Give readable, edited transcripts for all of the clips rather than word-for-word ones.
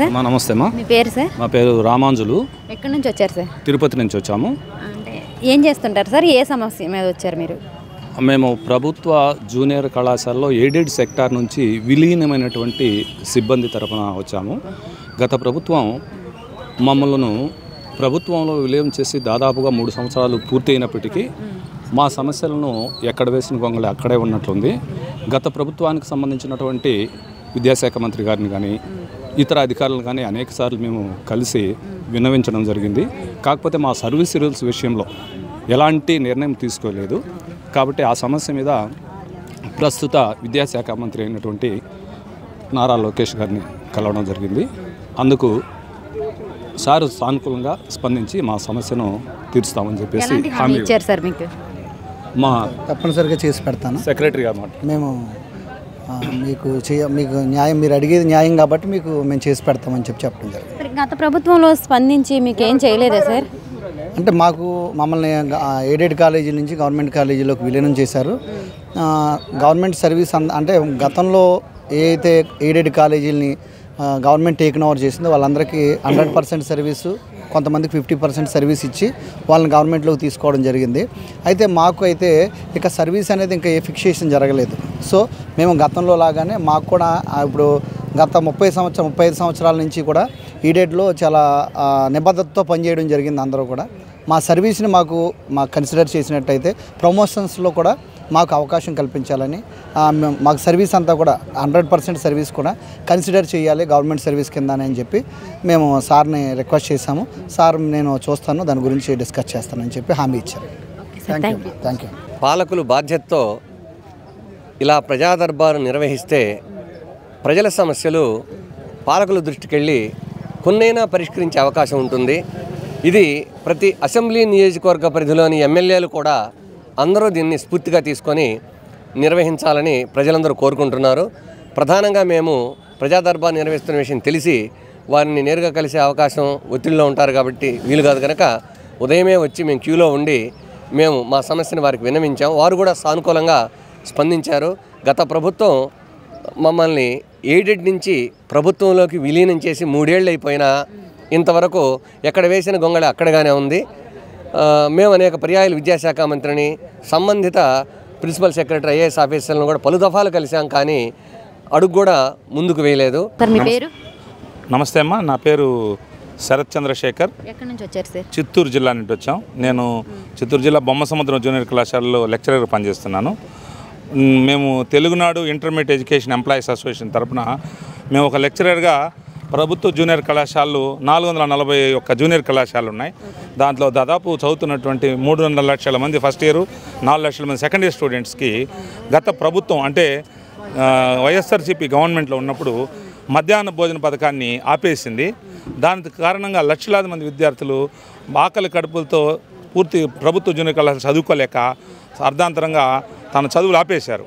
Sir. నమస్తే అమ్మా. మీ పేరు సార్? మా పేరు రామాంజులు. ఎక్కడి నుంచి వచ్చారు సార్? తిరుపతి నుంచి వచ్చాము. అంటే ఏం చేస్తుంటారు సార్? ఏ సమస్య మీద వచ్చారు మీరు? మేము ప్రభుత్వ జూనియర్ కళాశాలలో ఎయిడెడ్ సెక్టార్ నుంచి విలీనమైనటువంటి సిబ్బంది తరఫున వచ్చాము. గత ప్రభుత్వం మమ్మల్ని ప్రభుత్వంలో విలీనం చేసి దాదాపుగా 3 సంవత్సరాలు పూర్తి అయినప్పటికీ మా సమస్యలను ఎక్కడ వేసిన గొంగళి అక్కడే ఉన్నట్లుంది. గత ప్రభుత్వానికి సంబంధించినటువంటి విద్యాశాఖ మంత్రి గారిని కానీ ఇతర అధికారులను కానీ అనేకసార్లు మేము కలిసి విన్నవించడం జరిగింది. కాకపోతే మా సర్వీస్ రూల్స్ విషయంలో ఎలాంటి నిర్ణయం తీసుకోలేదు. కాబట్టి ఆ సమస్య మీద ప్రస్తుత విద్యాశాఖ మంత్రి అయినటువంటి నారా లోకేష్ గారిని కలవడం జరిగింది. అందుకు సార్ సానుకూలంగా స్పందించి మా సమస్యను తీరుస్తామని చెప్పేసి హామీ ఇచ్చారు సార్. మీకు మా తప్పనిసరిగా చేసి పెడతాను సెక్రటరీ గారు మేము మీకు న్యాయం, మీరు అడిగేది న్యాయం కాబట్టి మేము చేసి పెడతామని చెప్పడం జరిగింది. గత ప్రభుత్వంలో స్పందించి మీకు ఏం చేయలేదా సార్? అంటే మమ్మల్ని ఎయిడెడ్ కాలేజీ నుంచి గవర్నమెంట్ కాలేజీలోకి విలీనం చేశారు. గవర్నమెంట్ సర్వీస్ అంటే గతంలో ఏ అయితే ఎయిడెడ్ కాలేజీలని గవర్నమెంట్ టేకన్ ఓవర్ చేసిందో వాళ్ళందరికీ 100% సర్వీసు, కొంతమందికి 50% సర్వీస్ ఇచ్చి వాళ్ళని గవర్నమెంట్లోకి తీసుకోవడం జరిగింది. అయితే మాకు అయితే ఇక సర్వీస్ అనేది ఇంకా ఏ ఫిక్సేషన్ జరగలేదు. సో మేము గతంలో లాగానే మాకు కూడా ఇప్పుడు గత 35 సంవత్సరాల నుంచి కూడా ఈడెడ్లో చాలా నిబద్ధతతో పనిచేయడం జరిగింది. అందరూ కూడా మా సర్వీస్ని మాకు కన్సిడర్ చేసినట్టయితే ప్రమోషన్స్లో కూడా మాకు అవకాశం కల్పించాలని, మాకు సర్వీస్ అంతా కూడా 100% సర్వీస్ కూడా కన్సిడర్ చేయాలి గవర్నమెంట్ సర్వీస్ కింద అని చెప్పి మేము సార్ని రిక్వెస్ట్ చేశాము. సార్ నేను చూస్తాను, దాని గురించి డిస్కస్ చేస్తానని చెప్పి హామీ ఇచ్చారు. Thank you. పాలకులు బాధ్యతతో ఇలా ప్రజా దర్బారు నిర్వహిస్తే ప్రజల సమస్యలు పాలకుల దృష్టికి వెళ్ళి కొన్నైనా పరిష్కరించే అవకాశం ఉంటుంది. ఇది ప్రతి అసెంబ్లీ నియోజకవర్గ పరిధిలోని ఎమ్మెల్యేలు కూడా అందరూ దీన్ని స్ఫూర్తిగా తీసుకొని నిర్వహించాలని ప్రజలందరూ కోరుకుంటున్నారు. ప్రధానంగా మేము ప్రజా దర్బార్ నిర్వహిస్తున్న విషయం తెలిసి వారిని నేరుగా కలిసే అవకాశం ఒత్తిడిలో ఉంటారు కాబట్టి వీలు కాదు కనుక ఉదయమే వచ్చి మేము క్యూలో ఉండి మేము మా సమస్యను వారికి విన్నవించాము. వారు కూడా సానుకూలంగా స్పందించారు. గత ప్రభుత్వం మమ్మల్ని ఎయిడెడ్ నుంచి ప్రభుత్వంలోకి విలీనం చేసి 3 ఏళ్ళు అయిపోయినా ఇంతవరకు ఎక్కడ వేసిన గొంగళి అక్కడగానే ఉంది. మేము అనేక పర్యాయాలు విద్యాశాఖ మంత్రిని, సంబంధిత ప్రిన్సిపల్ సెక్రటరీ, ఐఏఎస్ ఆఫీసర్లను కూడా పలు దఫాలు కలిసాం, కానీ అడుగు కూడా ముందుకు వేయలేదు. మీ పేరు? నమస్తే అమ్మా, నా పేరు శరత్ చంద్రశేఖర్. ఎక్కడి నుంచి వచ్చారు సార్? చిత్తూరు జిల్లా నుండి వచ్చాం. నేను చిత్తూరు జిల్లా బొమ్మసముద్రం జూనియర్ కళాశాలలో లెక్చరర్గా పనిచేస్తున్నాను. మేము Telugunadu intermediate education employees association తరఫున మేము ఒక లెక్చరర్గా ప్రభుత్వ జూనియర్ కళాశాలలు 441 జూనియర్ కళాశాలలు ఉన్నాయి. దాంట్లో దాదాపు చదువుతున్నటువంటి 300 లక్షల మంది ఫస్ట్ ఇయర్, 4 లక్షల మంది సెకండ్ ఇయర్ స్టూడెంట్స్కి గత ప్రభుత్వం అంటే వైఎస్ఆర్సీపీ గవర్నమెంట్లో ఉన్నప్పుడు మధ్యాహ్న భోజన పథకాన్ని ఆపేసింది. దాని కారణంగా లక్షలాది మంది విద్యార్థులు ఆకలి కడుపులతో పూర్తి ప్రభుత్వ జూనియర్ కళాశాల చదువుకోలేక అర్ధాంతరంగా తన చదువులు ఆపేశారు.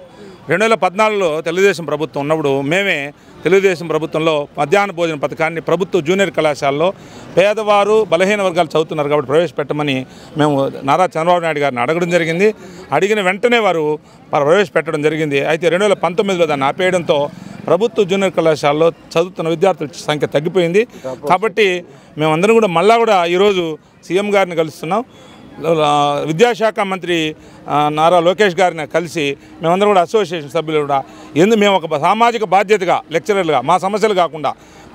2014లో తెలుగుదేశం ప్రభుత్వం ఉన్నప్పుడు మేమే తెలుగుదేశం ప్రభుత్వంలో మధ్యాహ్న భోజన పథకాన్ని ప్రభుత్వ జూనియర్ కళాశాలలో పేదవారు, బలహీన వర్గాలు చదువుతున్నారు కాబట్టి ప్రవేశపెట్టమని మేము నారా చంద్రబాబు నాయుడు గారిని అడగడం జరిగింది. అడిగిన వెంటనే వారు ప్రవేశపెట్టడం జరిగింది. అయితే 2019లో దాన్ని ఆపేయడంతో ప్రభుత్వ జూనియర్ కళాశాలలో చదువుతున్న విద్యార్థుల సంఖ్య తగ్గిపోయింది. కాబట్టి మేమందరం కూడా మళ్ళా కూడా ఈరోజు సీఎం గారిని కలుస్తున్నాం. విద్యాశాఖ మంత్రి నారా లోకేష్ గారిని కలిసి మేమందరం కూడా అసోసియేషన్ సభ్యులు కూడా మేము ఒక సామాజిక బాధ్యతగా లెక్చరర్లుగా మా సమస్యలు కాకుండా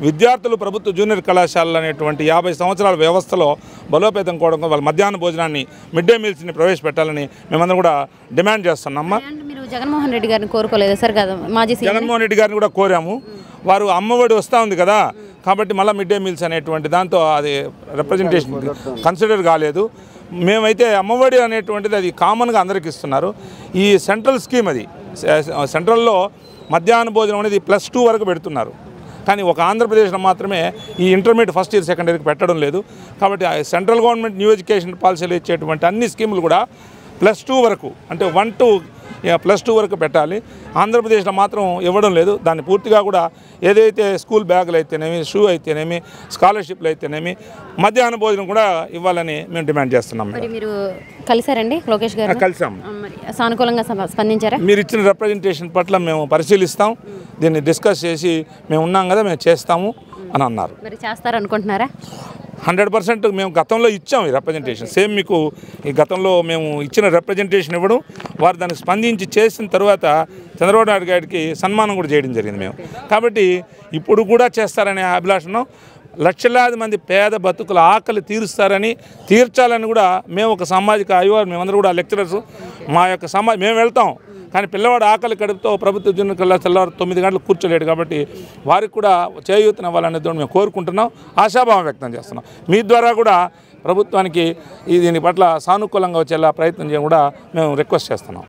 విద్యార్థులు ప్రభుత్వ జూనియర్ కళాశాలలు అనేటువంటి 50 సంవత్సరాల వ్యవస్థలో బలోపేతం కూడా వాళ్ళ మధ్యాహ్న భోజనాన్ని, మిడ్ డే మీల్స్ని ప్రవేశపెట్టాలని మేమందరం కూడా డిమాండ్ చేస్తున్నామ్మా. మీరు జగన్మోహన్ రెడ్డి గారిని కోరుకోలేదు సార్? కదా, మాజీ జగన్మోహన్ రెడ్డి గారిని కూడా కోరాము. వారు అమ్మఒడి వస్తూ ఉంది కదా, కాబట్టి మళ్ళీ మిడ్ డే మీల్స్ అనేటువంటి దాంతో అది రిప్రజెంటేషన్ కన్సిడర్ కాలేదు. మేమైతే అమ్మఒడి అనేటువంటిది అది కామన్గా అందరికి ఇస్తున్నారు. ఈ సెంట్రల్ స్కీమ్, అది సెంట్రల్లో మధ్యాహ్న భోజనం అనేది +2 వరకు పెడుతున్నారు. కానీ ఒక ఆంధ్రప్రదేశ్లో మాత్రమే ఈ ఇంటర్మీడియట్ ఫస్ట్ ఇయర్ సెకండ్ ఇయర్కి పెట్టడం లేదు. కాబట్టి సెంట్రల్ గవర్నమెంట్ న్యూ ఎడ్యుకేషన్ పాలసీలు ఇచ్చేటువంటి అన్ని స్కీములు కూడా +2 వరకు, అంటే 1 to +2 వరకు పెట్టాలి. ఆంధ్రప్రదేశ్లో మాత్రం ఇవ్వడం లేదు. దాన్ని పూర్తిగా కూడా ఏదైతే స్కూల్ బ్యాగులు అయితేనేమి, షూ అయితేనేమి, స్కాలర్షిప్లు అయితేనేమి, మధ్యాహ్న భోజనం కూడా ఇవ్వాలని మేము డిమాండ్ చేస్తున్నాం. మీరు కలిసారండి లోకేష్ గారు? కలిసాం. సానుకూలంగా స్పందించారా? మీరు ఇచ్చిన రిప్రజెంటేషన్ పట్ల మేము పరిశీలిస్తాం, దీన్ని డిస్కస్ చేసి మేము ఉన్నాం కదా, మేము చేస్తాము. అని అన్నారు. మరి చేస్తారనుకుంటున్నారా? 100% మేము గతంలో ఇచ్చాం ఈ రిప్రజెంటేషన్. సేమ్ మీకు ఈ గతంలో మేము ఇచ్చిన రిప్రజెంటేషన్ ఇవ్వడం, వారు దానికి స్పందించి చేసిన తర్వాత చంద్రబాబు నాయుడు గారికి సన్మానం కూడా చేయడం జరిగింది మేము. కాబట్టి ఇప్పుడు కూడా చేస్తారనే అభిలాషను, లక్షలాది మంది పేద బతుకుల ఆకలి తీర్చాలని కూడా మేము ఒక సామాజిక అయ్యవారు, మేమందరూ కూడా లెక్చరర్స్, మా యొక్క మేము వెళ్తాం. కానీ పిల్లవాడు ఆకలి కడుపుతో ప్రభుత్వ జూనియర్ కళాశాలలో 9 గంటలు కూర్చోలేడు. కాబట్టి వారికి కూడా చేయూతనివ్వాలనేది మేము కోరుకుంటున్నాం, ఆశాభావం వ్యక్తం చేస్తున్నాం. మీ ద్వారా కూడా ప్రభుత్వానికి దీని పట్ల సానుకూలంగా వచ్చేలా ప్రయత్నం చేయడం కూడా మేము రిక్వెస్ట్ చేస్తున్నాం.